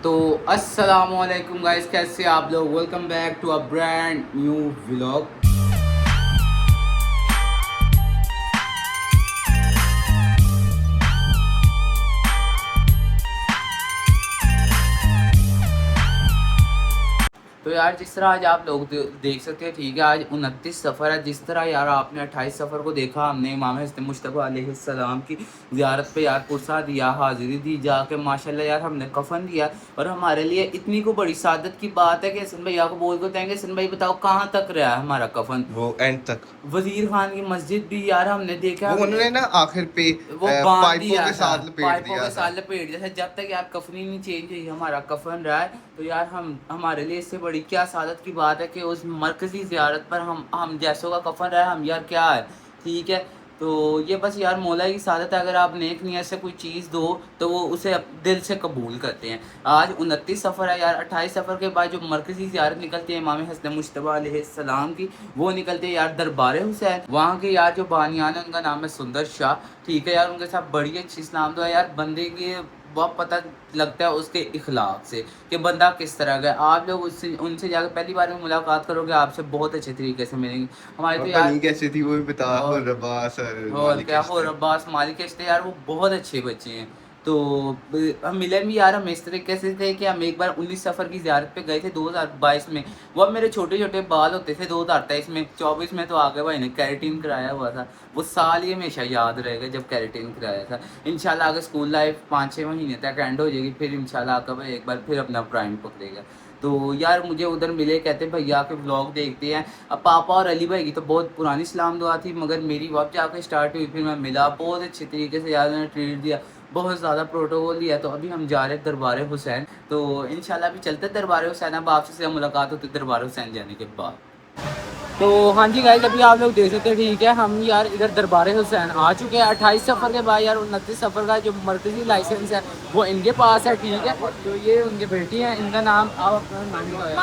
तो अस्सलामुअलैकुम गाइस, कैसे आप लोग। Welcome back to a brand new vlog. तो यार जिस तरह आज आप लोग देख सकते हैं, ठीक है, आज 29 सफ़र है। जिस तरह यार आपने 28 सफ़र को देखा, हमने इमाम हज़रत मुस्तफ़ा अलैहिस्सलाम की ज़ियारत पे यार पुरसा दिया, हाज़िरी दी जाके माशाल्लाह यार हमने कफ़न दिया। और हमारे लिए इतनी को बड़ी सादत की बात है कि हसन भैया को बोल को कहेंगे, हसन भाई बताओ कहाँ तक रहा है हमारा कफ़न। वो एंड तक वज़ीर खान की मस्जिद भी यार हमने देखा, वो उन्होंने ना आखिर पे वो बांध पाइपों दिया के था, साथ लपेट पाइपों दिया के था। साथ लपेट दिया था। जब तक यार कफनी नहीं चेंज हुई हमारा कफन रहा है, तो यार हमारे लिए इससे बड़ी क्या सादत की बात है कि उस मरकज़ी ज़ियारत पर हम जैसों का कफन रहा है, हम यार क्या है, ठीक है। तो ये बस यार मौला की सादत है, अगर आप नेक नियत से कोई चीज़ दो तो वो उसे दिल से कबूल करते हैं। आज 29 सफ़र है यार, 28 सफ़र के बाद जो मरकज़ी ज़ियारत निकलती है इमाम हज़रत मुस्तफ़ा अलैहिस्सलाम की, वो निकलती है यार दरबार हुसैन। वहाँ के यार जो बानियान है उनका नाम है सुंदर शाह, ठीक है यार। उनके साथ बड़ी अच्छी इस्लाम तो है यार। बंदे की बहुत पता लगता है उसके इखलाक से कि बंदा किस तरह का है। आप लोग उससे उनसे जाकर पहली बार में मुलाकात करोगे, आपसे बहुत अच्छे तरीके से मिलेंगे। हमारे तो यार कैसी थी वो भी बता। और रब्बास और मालिक क्या हो, इश्क। अब्बास मालिक इश्क यार, वो बहुत अच्छे बच्चे हैं। तो हम मिले भी यार, हम इस तरीके से थे कि हम एक बार 19 सफ़र की ज़ियारत पे गए थे 2022 में। वो अब मेरे छोटे छोटे बाल होते थे 2023 में, 24 में तो आगे भाई ने कैरेटीन कराया हुआ था। वो साल ही हमेशा याद रहेगा जब कैरेटीन कराया था। इंशाल्लाह अगर स्कूल लाइफ 5-6 महीने तक एंड हो जाएगी, फिर इंशाल्लाह आका भाई एक बार फिर अपना प्राइम पकड़ेगा। तो यार मुझे उधर मिले, कहते भैया के व्लॉग देखते हैं। अब पापा और अली भाई की तो बहुत पुरानी इस्लाम दुआ थी, मगर मेरी वक्त जाकर स्टार्ट हुई, फिर मैं मिला, बहुत अच्छे तरीके से यार उन्होंने ट्रीट दिया, बहुत ज़्यादा प्रोटोकॉल दिया। तो अभी हम जा रहे हैं दरबार हुसैन, तो इंशाल्लाह अभी चलते दरबार हुसैन। अब आपसे मुलाकात होती दरबार हुसैन जाने के बाद। तो हाँ जी गाइस, अभी आप लोग देख सकते हैं, ठीक है, हम यार इधर दरबार हुसैन आ चुके हैं। 28 सफ़र के बाद यार 29 सफ़र का जो मरकज़ी लाइसेंस है वो इनके पास है, ठीक है। तो ये उनकी बेटी है, इनका नाम आप अपना नाम बताओ।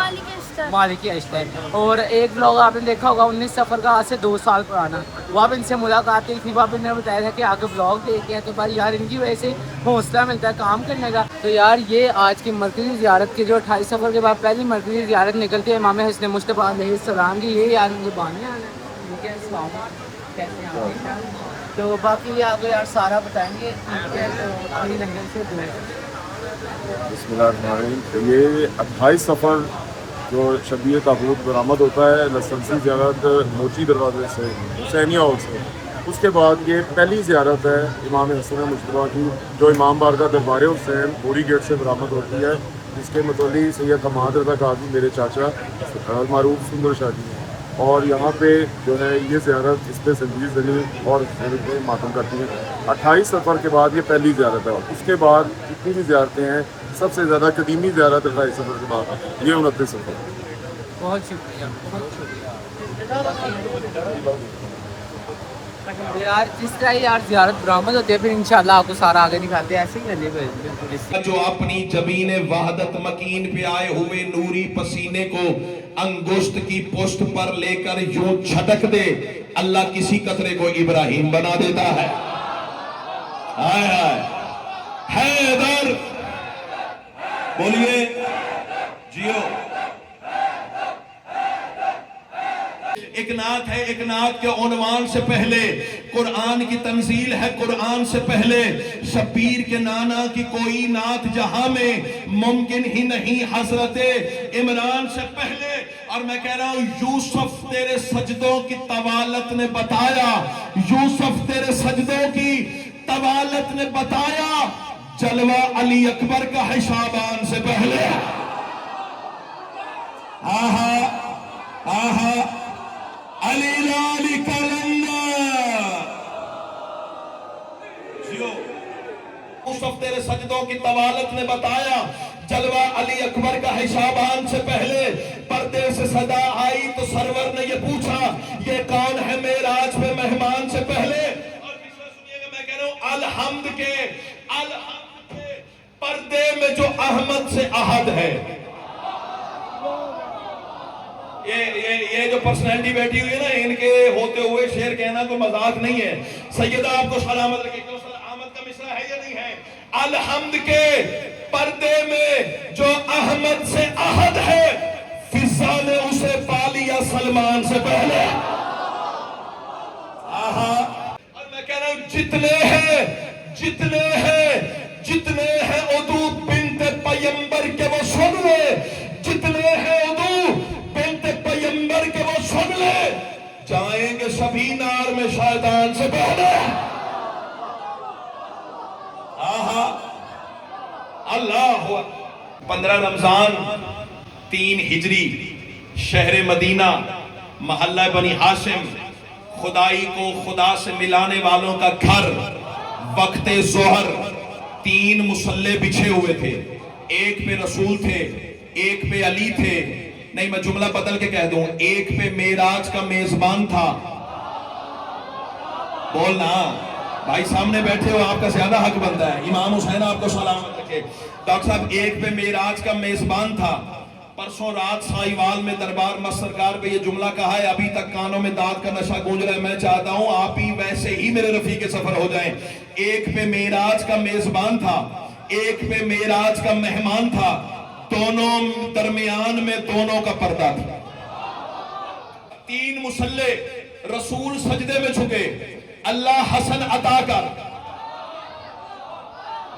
मालिक इश्क है। और एक ब्लॉग आपने देखा होगा 19 सफ़र का, आज से 2 साल पुराना। वहाँ पर इनसे मुलाकात हुई थी, वहाँ पर इन्होंने बताया था कि आगे ब्लॉग देखे हैं। तो भाई यार इनकी वजह से हौसला मिलता है काम करने का। तो यार ये आज की मरकज़ी ज़ियारत की जो 28 सफ़र के बाद पहली मरकज़ी ज़ियारत निकलती है इमाम हज़रत मुस्तफ़ा अलैहिस्सलाम की, ये यार उनके बानियान हैं, ठीक है। कैसे हैं, तो बाकी आपको यार सारा बताएंगे, ठीक है। तो अली लंगर से बिस्मिल्लाहिर्रहमानिर्रहीम। ये 28 सफ़र जो शबीह ताबूत बरामद होता है लसंसी ज़ियारत मोची दरवाजे से हुसैनिया हाउस से, उसके बाद ये पहली ज़ियारत है इमाम हसन मुस्तफ़ा की जो इमाम बारगाह दरबार हुसैन बोरी गेट से बरामद होती है, जिसके मतवली सैयद हमाद रज़ा काज़ी मेरे चाचा मारूफ सुंदर शाह जी हैं। और यहाँ पे जो है ये ज़ियारत इस पर संजीव जली और मातम करती हैं। 28 सफ़र के बाद ये पहली ज़ियारत है। उसके बाद जितनी भी ज़ियारतें हैं, सबसे ज़्यादा कदीमी ज़ियारत 28 सफ़र के बाद ये 29 सफ़र। बहुत शुक्रिया, बहुत शुक्रिया यार। जिस तरह यार ज़ियारत बरामद होती है, फिर इंशाल्लाह आपको सारा आगे दिखाते हैं। ऐसे ही चलिए जो अपनी जबीन वहदत मकीन पे आए हुए नूरी पसीने को अंगुश्त की पुष्ट पर लेकर यूं झटक दे, अल्लाह किसी कतरे को इब्राहिम बना देता है। हाय हाय हैदर, बोलिए जियो। एक नात है, एक नात के उन्वान से पहले कुरान की तंजील है, कुरान से पहले शबीर के नाना की कोई नात जहां में मुमकिन ही नहीं, हजरत इमरान से पहले। और मैं कह रहा हूं यूसुफ तेरे सजदों की तवालत ने बताया, यूसुफ तेरे सजदों की तवालत ने बताया, जलवा अली अकबर का है शाबान से पहले। आहा आहा अली लाली यूसुफ तेरे सजदों की तवालत ने बताया, जलवा अली अकबर का है शाबान से पहले। पर्दे से सदा आई तो सरवर ने ये पूछा ये कौन है मेराज पे मेहमान से पहले। और पिछले सुनिएगा, मैं कह रहा हूं अलहम्द के पर्दे में जो अहमद से अहद है, ये जो पर्सनैलिटी बैठी हुई है ना, इनके होते हुए शेर कहना कोई मजाक नहीं है। सैयदा आपको सलामत रखे, आमद का मिसरा है या नहीं है? अलहम्द के पर्दे में जो अहमद से अहद है, फिजा ने उसे पा लिया सलमान से पहले। आहा, और मैं कह रहा हूं जितने हैं उदू बिन्ते पैगंबर के वो सुन ले, जितने हैं उदू बिन्ते पैगंबर के वो सुन ले, जाएंगे सभी नार में शैतान से पहले। आहा, अल्लाह। 15 रमजान 3 हिजरी, शहर मदीना, महल्ला बनी हाशिम, खुदाई को खुदा से मिलाने वालों का घर। वक्ते जोहर 3 मुसल्ले बिछे हुए थे, एक पे रसूल थे, एक पे अली थे, नहीं मैं जुमला बदल के कह दूं, एक पे मेराज का मेजबान था। बोलना भाई, सामने बैठे हो, आपका ज्यादा हक बनता है। इमाम हुसैन आपको सलामत रखे। डॉक्टर साहब, एक पे मेराज का मेजबान था। परसों रात साहिवाल में दरबार मस्त सरकार पे ये जुमला कहा है, अभी तक कानों में दाद का नशा गूंज रहा है। मैं चाहता हूं आप ही वैसे ही मेरे रफीक सफर हो जाएं। एक पे मेराज का मेजबान था, एक पे मेराज का मेहमान था, दोनों दरमियान में दोनों का पर्दा था। 3 मुसल्ले, रसूल सजदे में झुके, अल्लाह हसन अता कर।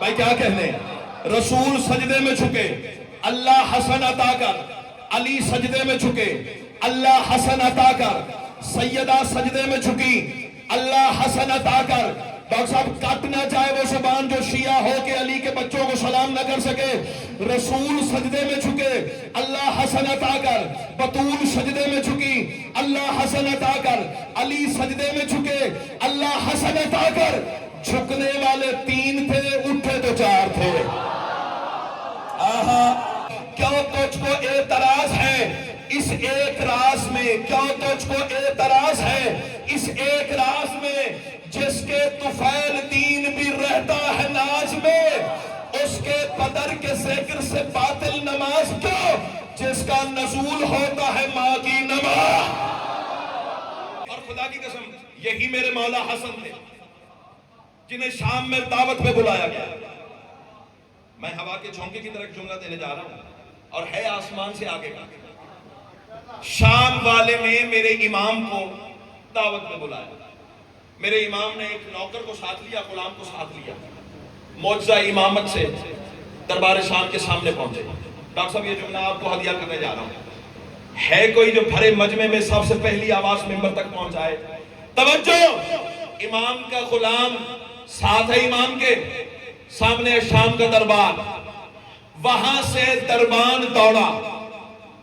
भाई क्या कहने, रसूल सजदे में झुके, अल्लाह हसन अता कर। अली सजदे में झुके, अल्लाह हसन अता कर। सैयदा सजदे में झुकी, अल्लाह हसन अता कर। डॉक्टर साहब, काट ना जाए वो जुबान जो शिया हो के अली के बच्चों को सलाम ना कर सके। रसूल सजदे में झुके, अल्लाह हसन अता कर। बतूल सजदे में झुकी, अल्लाह हसन अता कर। अली सजदे में झुके, अल्लाह हसन अता कर। झुकने वाले 3 थे, उठे तो 4 थे। आहा, क्यों तुझको एतराज है इस एक राज में, क्यों तुझको एतराज है इस एक राज में, जिसके तुफैल दीन भी रहता है नाज में, उसके कदर के जिक्र से बातिल नमाज क्यों, जिसका नजूल होता है माँ की नमाज। और खुदा की कसम, यही मेरे मौला हसन थे जिन्हें शाम में दावत में बुलाया गया। मैं हवा के झोंके की तरह जुमला देने जा रहा हूं, और है आसमान से आगे का। शाम वाले ने मेरे इमाम को दावत में बुलाया। मेरे इमाम ने एक नौकर को साथ लिया, गुलाम को साथ लिया। मौजज़ा इमामत से दरबार शाम के सामने पहुंचे। डॉक्टर साहब, ये जुमला आपको हदिया करने जा रहा हूं। है कोई जो भरे मजमे में सबसे पहली आवाज मिंबर तक पहुंचाए? तवज्जो, इमाम का गुलाम साथ है, इमाम के सामने शाम का दरबार, वहां से दरबान दौड़ा,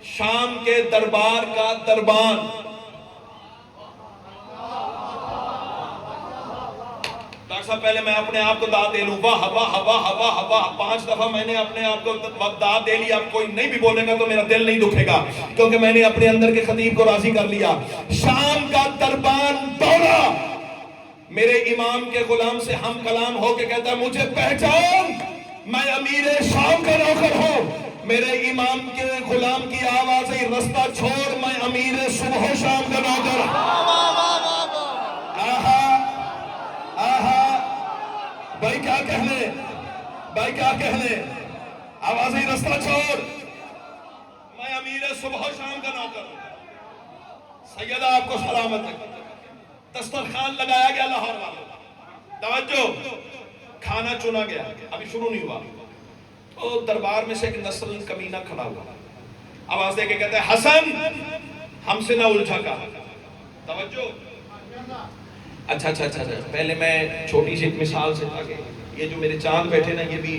शाम के दरबार का दरबान। डॉक्टर साहब, पहले मैं अपने आप को दाद दे लूं, वाह वाह वाह वाह वाह। 5 दफा मैंने अपने आप को दाद दे लिया। अब कोई नहीं भी बोलेगा तो मेरा दिल नहीं दुखेगा, क्योंकि मैंने अपने अंदर के खतीब को राजी कर लिया। शाम का दरबान दौड़ा, मेरे इमाम के गुलाम से हम कलाम होके कहता, मुझे पहचान, मैं अमीर शाम का नौकर हूं। मेरे इमाम के गुलाम की आवाज ही, रास्ता छोड़, मैं अमीर सुबह शाम का नौकर। आहा आहा, भाई क्या कहने, भाई क्या कहने, आवाज ही, रास्ता छोड़, मैं अमीर सुबह शाम का नौकर। सैयदा आपको सलामत रखे। दस्तरखान लगाया गया लाहौर वालों, तवज्जो, खाना चुना गया, अभी शुरू नहीं हुआ। तो दरबार में से एक नस्ल कमीना खड़ा हुआ, आवाज देके कहता है, हसन हमसे ना उलझा का। तवज्जो, अच्छा अच्छा अच्छा अच्छा। पहले मैं छोटी सी एक मिसाल से, ताकि ये जो मेरे चांद बैठे ना, ये भी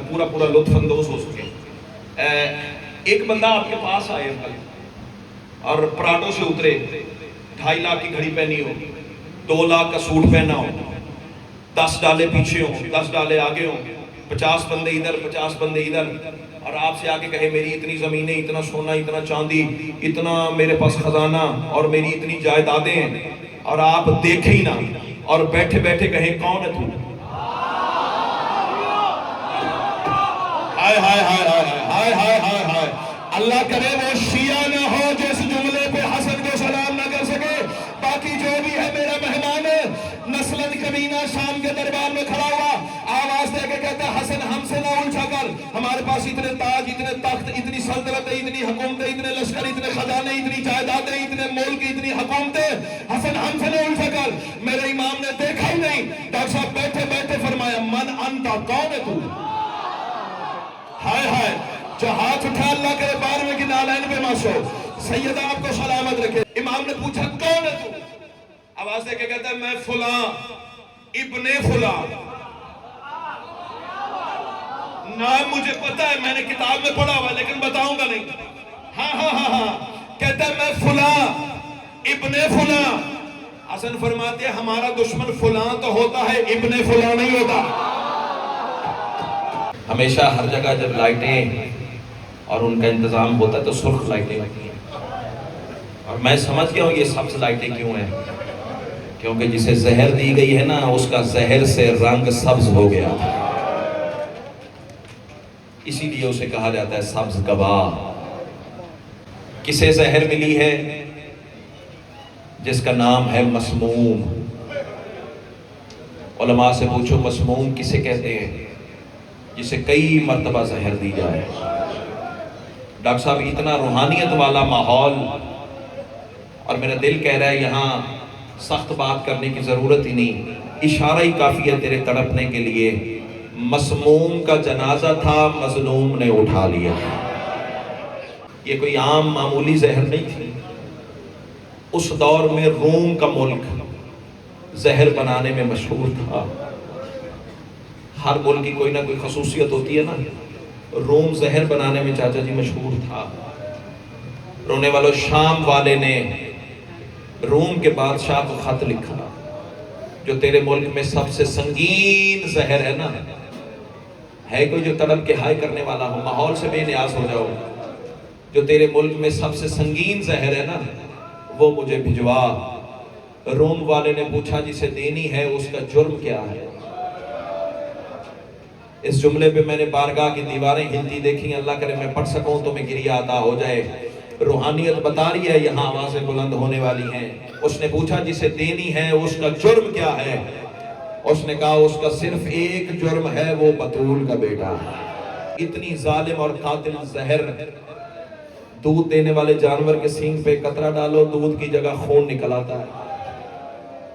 पूरा पूरा लुत्फअंदोज हो सके। एक बंदा आपके पास आए और पराठों से उतरे, 2.5 लाख की घड़ी पहनी हो, 2 लाख का सूट पहना हो, 10 डाले पीछे हो, 10 डाले आगे हो, 50 बंदे इधर, 50 बंदे इधर, और आपसे आके कहे, मेरी इतनी जमीनें, इतना सोना, इतना चांदी, इतना मेरे पास खजाना, और मेरी इतनी जायदादें हैं, और आप देखे ही ना, और बैठे बैठे कहे, कौन है तू? हाय हाय हाय हाय हाय हाय हाय हाय। अल्लाह करे वो शिया ना हो जो इस जुमले पे हसन को सलाम ना कर सके। बाकी जो भी है मेरा मेहमान है, नस्लन कमीना शाम के दरबार में खड़ा हुआ, आवाज देके कहता है, हसन हमसे ना उलझा कर, पास इतने ताज, इतने तख्त, इतनी सल्तनत, इतनी हुकूमतें, इतने लश्कर, इतने खजाने, इतनी जायदादें, इतने मुल्क, इतनी हुकूमतें। हसन हमसे ने उल्टा कर, मेरे इमाम ने देखा ही नहीं। डॉक्टर साहब बैठे बैठे फरमाया, मन अंता, कौन है तू? हाय हाय, जो हाथ उठा अल्लाह के 12वें की नालैन पे माशो, सैयदा आपको सलामत रखे। इमाम ने पूछा कौन है तू? आवाज दे के कहता है मैं फुला इब्ने फुला। नाम मुझे पता है, मैंने किताब में पढ़ा हुआ, लेकिन बताऊंगा नहीं। हाँ, कहता है मैं फुला इब्ने फुला। हसन फरमाते हैं हमारा दुश्मन फुला तो होता है, इब्ने फुला नहीं होता। हमेशा हर जगह जब लाइटें और उनका इंतजाम होता है तो सुर्ख लाइटें होती हैं। और मैं समझ गया हूँ ये सब्ज लाइटें क्यों हैं, क्योंकि जिसे जहर दी गई है ना, उसका जहर से रंग सब्ज हो गया था, इसीलिए उसे कहा जाता है सब्ज गवाह। किसे जहर मिली है? जिसका नाम है मसमूम। उलमा से पूछो मसमूम किसे कहते हैं? जिसे कई मर्तबा जहर दी जाए। डॉक्टर साहब इतना रूहानियत वाला माहौल, और मेरा दिल कह रहा है यहाँ सख्त बात करने की जरूरत ही नहीं, इशारा ही काफी है तेरे तड़पने के लिए। मसमूम का जनाजा था, मजलूम ने उठा लिया। ये कोई आम मामूली जहर नहीं थी। उस दौर में रोम का मुल्क जहर बनाने में मशहूर था। हर मुल्क की कोई ना कोई खसूसियत होती है ना। रोम जहर बनाने में चाचा जी मशहूर था। रोने वालों, शाम वाले ने रोम के बादशाह को खत लिखा, जो तेरे मुल्क में सबसे संगीन जहर है ना, है कोई जो तड़प के हाय करने वाला हो, माहौल से बेनियाज हो जाओ, जो तेरे मुल्क में सबसे संगीन जहर है ना, वो मुझे भिजवा। रोम वाले ने पूछा जिसे देनी है उसका जुर्म क्या है? इस जुमले पे मैंने बारगाह की दीवारें हिलती देखी। अल्लाह करे मैं पढ़ सकूं तो मैं गिरिया अदा हो जाए। रूहानियत बता रही है यहाँ आवाजें बुलंद होने वाली हैं। उसने पूछा जिसे देनी है उसका जुर्म क्या है? उसने कहा उसका सिर्फ एक जुर्म है, वो बतूल का बेटा है। इतनी जालिम और कातिल जहर। दूध देने वाले जानवर के सींग पे कतरा डालो, दूध की जगह खून निकल आता है।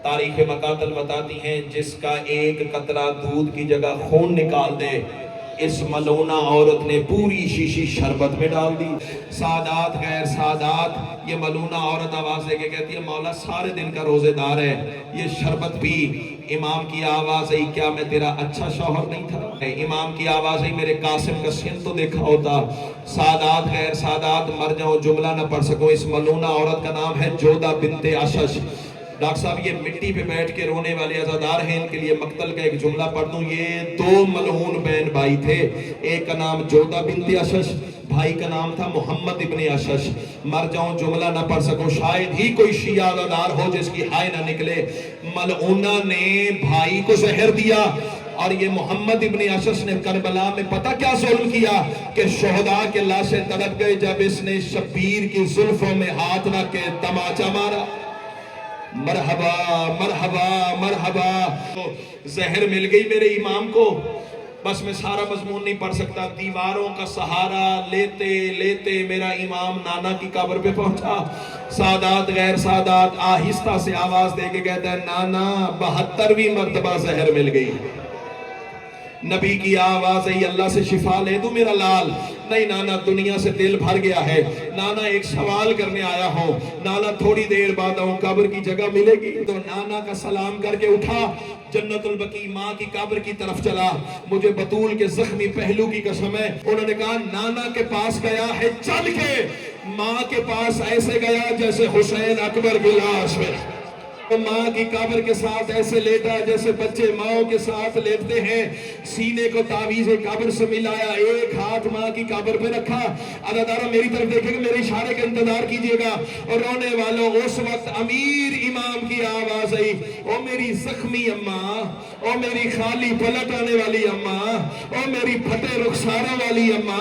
तारीख मकातल बताती हैं जिसका एक कतरा दूध की जगह खून निकाल दे, इस मलूना औरत ने पूरी शीशी शरबत में डाल दी। सादात गैर सादात, ये मलूना औरत आवाज देके कहती है मौला सारे दिन का रोजेदार है, ये शरबत पी। इमाम की आवाज आई क्या मैं तेरा अच्छा शौहर नहीं था? इमाम की आवाज आई मेरे कासिम का सिन तो देखा होता। सादात गैर सादात, मर जाओ जुमला न पढ़ सको। इस मलूना औरत का नाम है जोदा बिनते अशश। डॉक्टर साहब ये मिट्टी पे बैठ के रोने वाले अज़ादार हैं, इनके लिए मक्तल का एक जुमला पढ़ दूं। ये दो मलऊन बहन भाई थे, एक का नाम जोदा बिनते अशश, भाई का नाम था मोहम्मद इब्ने अशश। मर जाऊं जुमला ना पढ़ सकूं, शायद ही कोई शिया अज़ादार हो जिसकी हाय ना निकले। मलऊना ने भाई को जहर दिया, और ये मोहम्मद इब्ने अशश ने करबला में पता क्या जुल्म किया कि शोहदा के लाशें तड़प गए जब इसने शब्बीर की जुल्फों में हाथ रख के तमाचा मारा। मरहबा मरहबा मरहबा। तो जहर मिल गई मेरे इमाम को। बस मैं सारा मजमून नहीं पढ़ सकता। दीवारों का सहारा लेते लेते मेरा इमाम नाना की कब्र पे पहुंचा। सादात गैर सादात आहिस्ता से आवाज दे के कहता है नाना 72वीं मर्तबा जहर मिल गई। नबी की आवाज आई अल्लाह से शिफा ले दूं मेरा लाल? नहीं नाना दुनिया से दिल भर गया है। नाना एक सवाल करने आया हूँ। नाना थोड़ी देर बाद आऊं, कब्र की जगह मिलेगी? तो नाना का सलाम करके उठा, जन्नतुल बकी माँ की कब्र की तरफ चला। मुझे बतूल के जख्मी पहलू की कसम है, उन्होंने कहा नाना के पास गया है चल के, माँ के पास ऐसे गया जैसे हुसैन अकबर की लाश में। माँ की कब्र के साथ ऐसे लेटा जैसे बच्चे माओ के साथ लेटते हैं। सीने को तावीज़े कब्र से मिलाया, एक हाथ माँ की कब्र पे रखा। अदादारा मेरी तरफ देखेंगे, मेरे इशारे का इंतजार कीजिएगा। और रोने वालों, उस वक्त अमीर इमाम की आवाज आई, ओ मेरी जख्मी अम्मा, ओ मेरी खाली पलट आने वाली अम्मा, ओ मेरी फटे रुखसारा वाली अम्मा,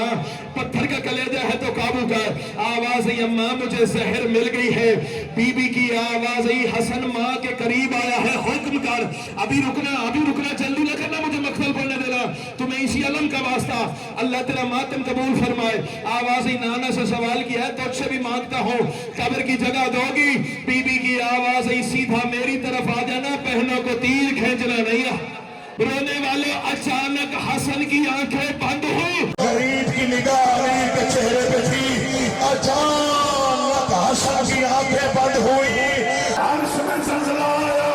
पत्थर का कलेजा है तो काबू कर। आवाज आई अम्मा मुझे जहर मिल गई है। बीबी की आवाज आई हसन माँ के करीब आया है, हुक्म कर। अभी रुकना जल्दी ना करना, मुझे मकतल पढ़ने देना। तुम्हें इसी अलम का वास्ता, अल्लाह तेरा मातम कबूल फरमाए। आवाज ही नाना से सवाल किया है, तुझसे भी मांगता हूँ, कब्र की जगह दोगी? बीबी की आवाज ही सीधा मेरी तरफ आ जाना, पहनों को तीर खींचना नहीं। रोने वाले अचानक हसन की आंखें बंद हुई, गरीब की निगाह अमीर के चेहरे पे थी, अचानक हसन की आंखें बंद हुई। अर्श में ज़लज़ला आया,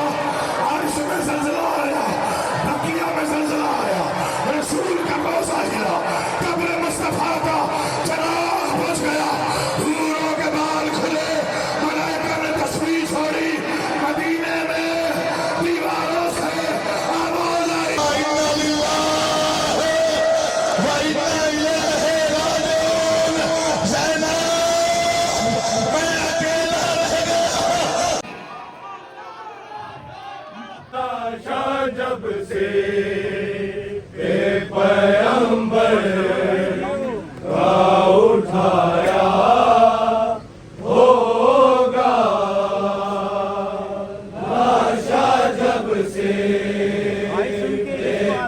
अर्श में ज़लज़ला आया, बकिया में ज़लज़ला आया, रसूल का रोज़ा हिला, कब्र मुस्तफा का चिराग बुझ गया, हूरों के बाल खुले, मलाइका ने तस्बीह छोड़ी, मदीने में दीवारों से आवाज आई, इन्ना लिल्लाह व इन्ना इलैहि राजिऊन। ज़ैनब, मैं अकेला रह गया। ताशा जब से पैगंबर का उठाया होगा, ताशा जब से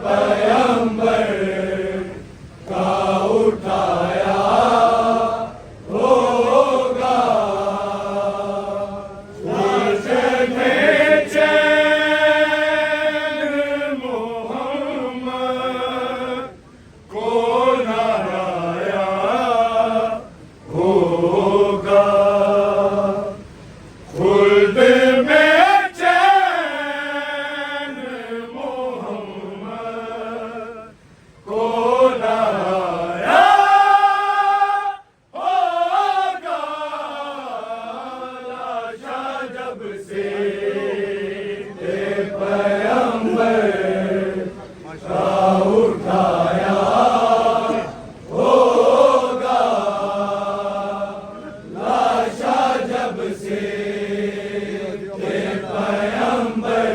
पैगंबर का उठाया होगा, में चैन मोहम्मद को नहाया होगा, खुल्द में चैन मोहम्मद को नहाया होगा, लाशा जब से पैगंबर का उठाया होगा, लाशा जब से पैगंबर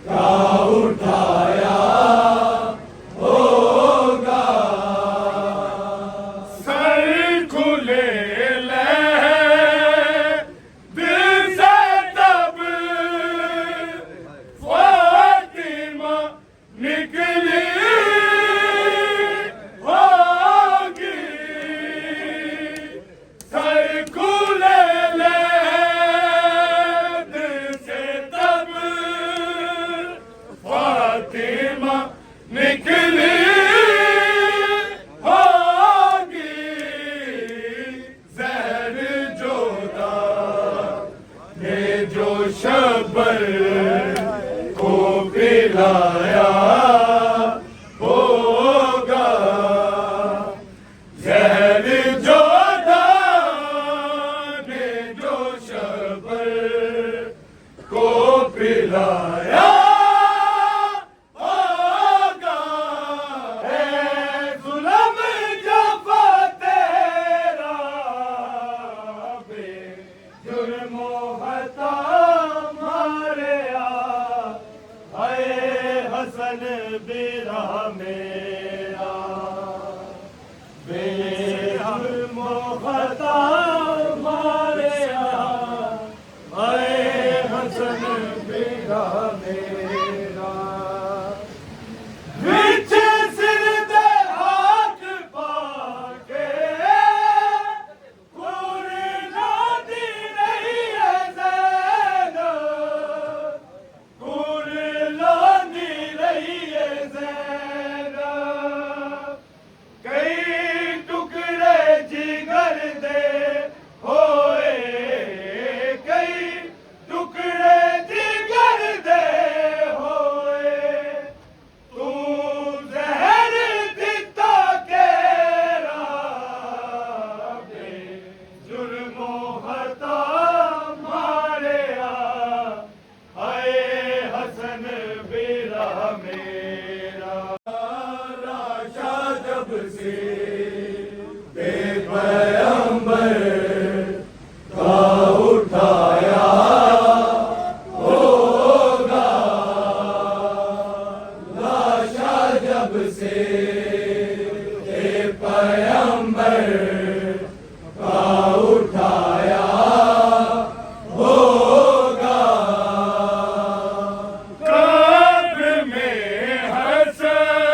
का उठाया होगा, सर खुले दिल से तब फातिमा निकली होगी, सर खुले दिल से तब फातिमा निकली होगी, जहर जोदा ने जो शब्बर को पिलाया होगा, जहर जोदा ने जो शब्बर को पिलाया होगा, है जुल्म जफा तेरा बेजुर्मो हता मारे आए हसन बिरा मेरा, बेजुर्मो हता मारे आए हसन बिरा मेरा, विच सिर दे हाथ पाके कुरना दी नहीं है ज़ैनब, कुरना दी नहीं है ज़ैनब, कई टुकड़े जिगर दे होए, कई टुकड़े जिगर दे होए, तू जहर दिता केरा बेजुर्मो हता मारे आए हसन बिरा मेरा, लाशा जब से पैगंबर का उठाया होगा, लाशा जब से पैगंबर का उठाया होगा, कब्र में हसन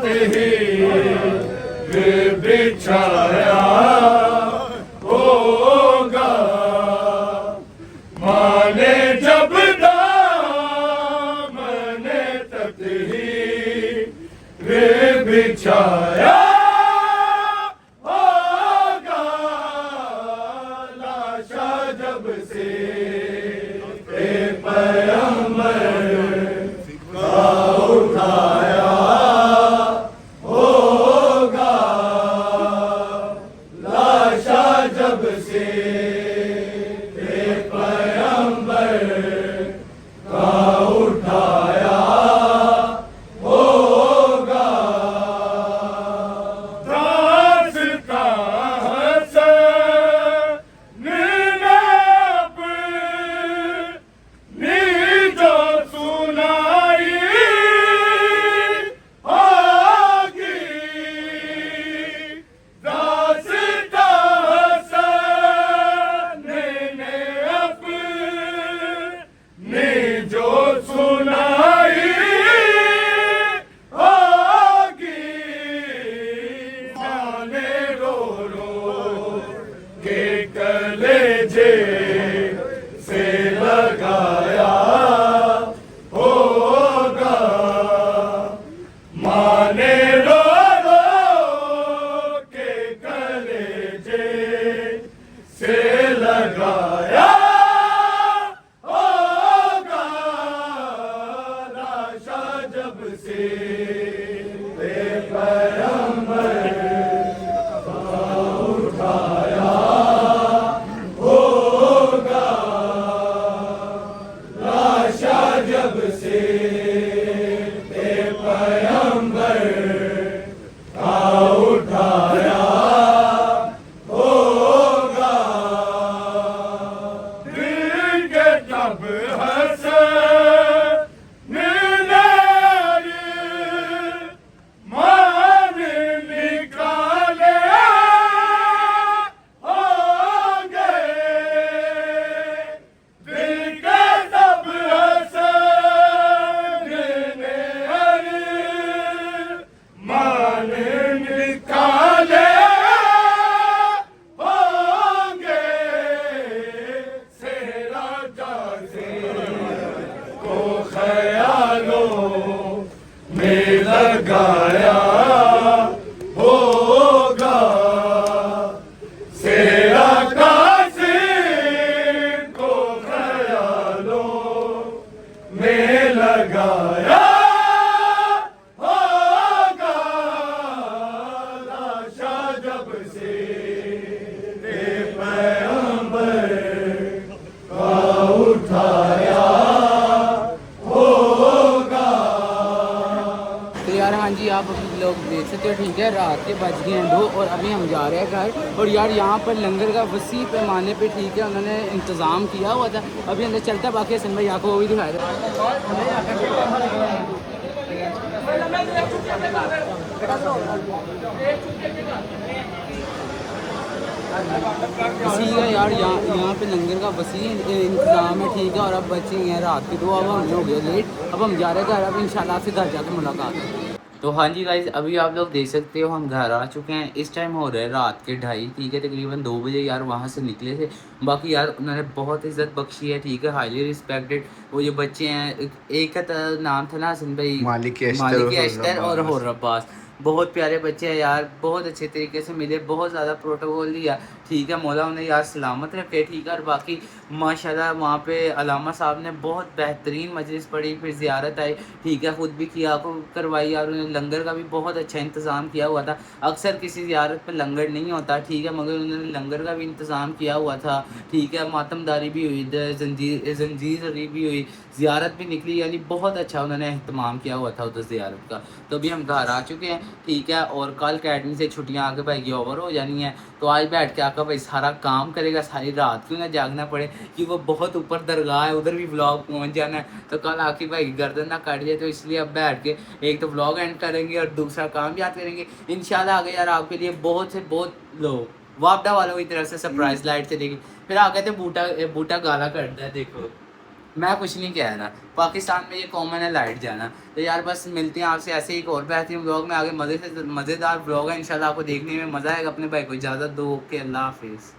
तकदीर बिछाया होगा, माने जब दामने तकदीर बिछाया होगा, लाशा जब से पैगंबर का उठाया होगा, लाशा जब से पैगंबर का उठाया होगा, दास्तां हसन ने अपनी जो सुनाई होगी, दास्तां हसन ने अपनी जो सुनाई होगी, माने रो रो के कलेजे से लगाया होगा, माने रो रो के कलेजे से लगाया होगा, लाशा जब से पैगंबर का उठाया होगा, लाशा जब से पैगंबर का उठाया होगा, दिल के तब हसन मान निकाले होंगे, दिल के तब हसन मान निकाले होंगे, सेरा जासे को ख्यालों में लगाया होगा, सेरा कासिम को ख्यालों में लगाया होगा, लाशा जब से पैगंबर का उठाया होगा। तो यार हाँ जी, आप अभी लोग देख सकते हो, ठीक है, रात के बज गए हैं 2 और अभी हम जा रहे हैं घर। और यार यहाँ पर लंगर का वसी पैमाने पे, ठीक है, उन्होंने इंतज़ाम किया हुआ था। अभी अंदर चलता है, बाकी हसन भाई आपको वो भी दिखा रहे इसी का यार यहाँ पे लंगर का वसी इंतज़ाम है, ठीक है। और अब बच्चे हैं रात के 2, अब हम हो गए लेट, अब हम जा रहे हैं घर। अब इंशाल्लाह से घर जाकर मुलाकात है। तो हाँ जी गाइस, अभी आप लोग देख सकते हो हम घर आ चुके हैं। इस टाइम हो रहा है रात के 2:30, ठीक है, तकरीबन 2 बजे यार वहाँ से निकले थे। बाकी यार उन्होंने बहुत इज्जत बख्शी है, ठीक है, हाईली रिस्पेक्टेड। वो जो बच्चे हैं, एक का नाम था ना हसन भाई, मालिक अश्तर और हुर्र अब्बास, बहुत प्यारे बच्चे हैं यार, बहुत अच्छे तरीके से मिले, बहुत ज़्यादा प्रोटोकॉल दिया, ठीक है। मौला उन्हें यार सलामत रखे, ठीक है। और बाकी माशाल्लाह वहाँ पे अलामा साहब ने बहुत बेहतरीन मजलिस पढ़ी, फिर ज़ियारत आई, ठीक है, ख़ुद भी किया करवाई यार। उन्होंने लंगर का भी बहुत अच्छा इंतज़ाम किया हुआ था। अक्सर किसी ज़ियारत पे लंगर नहीं होता, ठीक है, मगर उन्होंने लंगर का भी इंतज़ाम किया हुआ था, ठीक है। मातमदारी भी हुई, जंजीर भी हुई, ज़ियारत भी निकली, यानी बहुत अच्छा उन्होंने अहतमाम किया हुआ था उधर ज़ियारत का। तो अभी हम घर आ चुके हैं, ठीक है। और कल अकेडमी से छुट्टियां आके भाई की ओवर हो जानी है, तो आज बैठ के आका भाई सारा काम करेगा, सारी रात क्यों ना जागना पड़े, कि वो बहुत ऊपर दरगाह है, उधर भी व्लॉग पहुंच जाना है। तो कल आके भाई गर्दन ना काट जाए, तो इसलिए अब बैठ के एक तो व्लॉग एंड करेंगे और दूसरा काम याद करेंगे इंशाल्लाह। आगे यार आपके लिए बहुत से बहुत लोग वापडा वालों की तरफ से सरप्राइज लाइट चलेगी। फिर आगे थे बूटा गाला करता है, देखो मैं कुछ नहीं कह रहा, पाकिस्तान में ये कॉमन है लाइट जाना। तो यार बस मिलते हैं आपसे ऐसे ही एक और बेहतरीन ब्लॉग में, आगे मज़ेदार ब्लॉग है इंशाल्लाह, आपको देखने में मज़ा आएगा। अपने भाई को इजाज़त दो, ओके, अल्लाह हाफिज़।